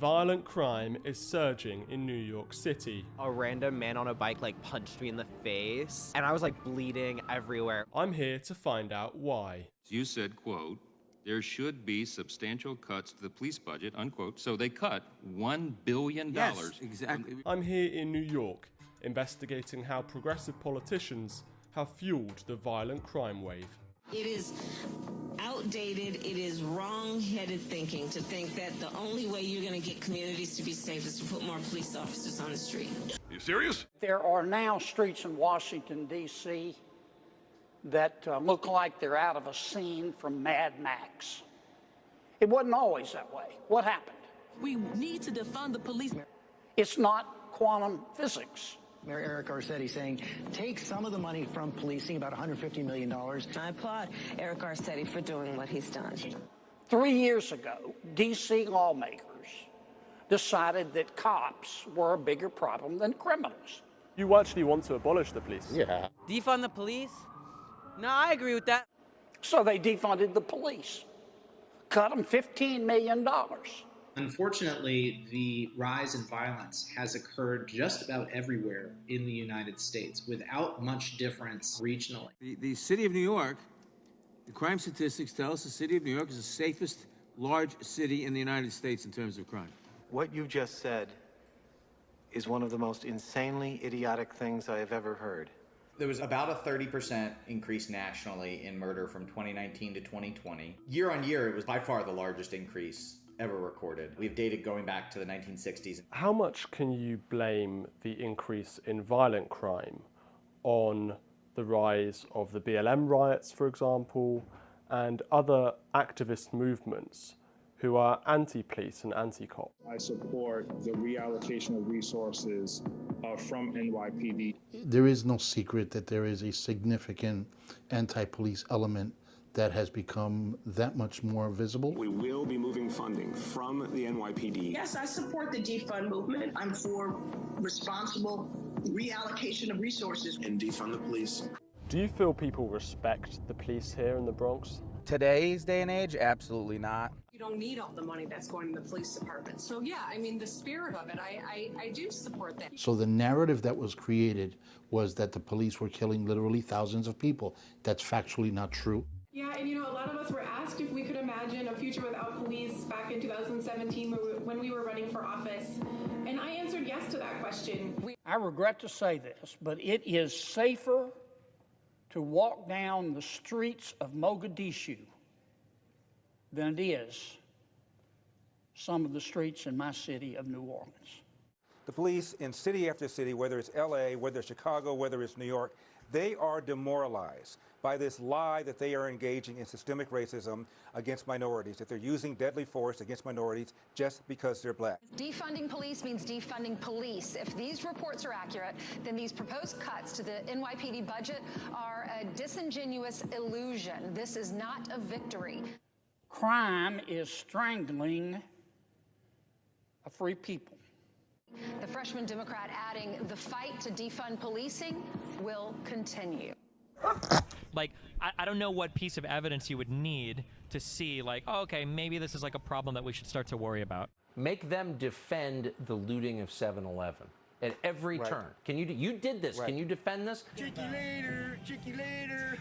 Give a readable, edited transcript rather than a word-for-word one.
Violent crime is surging in New York City. A random man on a bike punched me in the face, and I was bleeding everywhere. I'm here to find out why. You said, quote, there should be substantial cuts to the police budget, unquote. So they cut $1 billion. Yes, exactly. I'm here in New York, investigating how progressive politicians have fueled the violent crime wave. It is outdated, it is wrong-headed thinking to think that the only way you're going to get communities to be safe is to put more police officers on the street. Are you serious? There are now streets in Washington, D.C. that look like they're out of a scene from Mad Max. It wasn't always that way. What happened? We need to defund the police. It's not quantum physics. Mayor Eric Garcetti saying, take some of the money from policing, about $150 million. I applaud Eric Garcetti for doing what he's done. 3 years ago, D.C. lawmakers decided that cops were a bigger problem than criminals. You actually want to abolish the police? Yeah. Defund the police? No, I agree with that. So they defunded the police, cut them $15 million. Unfortunately, the rise in violence has occurred just about everywhere in the United States without much difference regionally. The city of New York, the crime statistics tell us the city of New York is the safest large city in the United States in terms of crime. What you just said is one of the most insanely idiotic things I have ever heard. There was about a 30% increase nationally in murder from 2019 to 2020. Year on year, it was by far the largest increase ever recorded. We have data going back to the 1960s. How much can you blame the increase in violent crime on the rise of the BLM riots, for example, and other activist movements who are anti-police and anti-cop? I support the reallocation of resources from NYPD. There is no secret that there is a significant anti-police element that has become that much more visible. We will be moving funding from the NYPD. Yes, I support the defund movement. I'm for responsible reallocation of resources. And defund the police. Do you feel people respect the police here in the Bronx? Today's day and age, absolutely not. You don't need all the money that's going to the police department. So yeah, I mean, the spirit of it, I do support that. So the narrative that was created was that the police were killing literally thousands of people. That's factually not true. Yeah, and a lot of us were asked if we could imagine a future without police back in 2017 when we were running for office. And I answered yes to that question. I regret to say this, but it is safer to walk down the streets of Mogadishu than it is some of the streets in my city of New Orleans. The police in city after city, whether it's LA, whether it's Chicago, whether it's New York, they are demoralized by this lie that they are engaging in systemic racism against minorities, that they're using deadly force against minorities just because they're black. Defunding police means defunding police. If these reports are accurate, then these proposed cuts to the NYPD budget are a disingenuous illusion. This is not a victory. Crime is strangling a free people. The freshman Democrat adding, the fight to defund policing will continue. I don't know what piece of evidence you would need to see, oh, okay, maybe this is a problem that we should start to worry about. Make them defend the looting of 7-Eleven at every turn. Can you did this? Right. Can you defend this? Check you later.